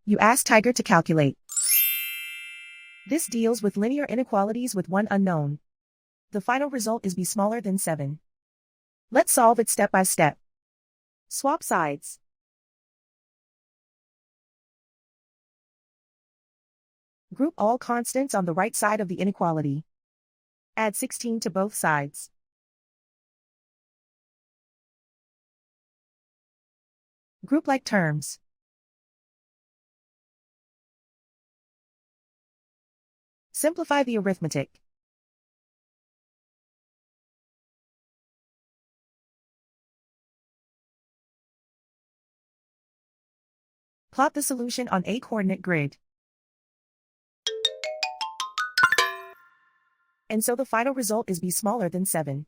You ask Tiger to calculate. This deals with linear inequalities with one unknown. The final result is b smaller than 7. Let's solve it step by step. Swap sides. Group all constants on the right side of the inequality. Add 16 to both sides. Group like terms. Simplify the arithmetic. Plot the solution on a coordinate grid. And so the final result is b smaller than 7.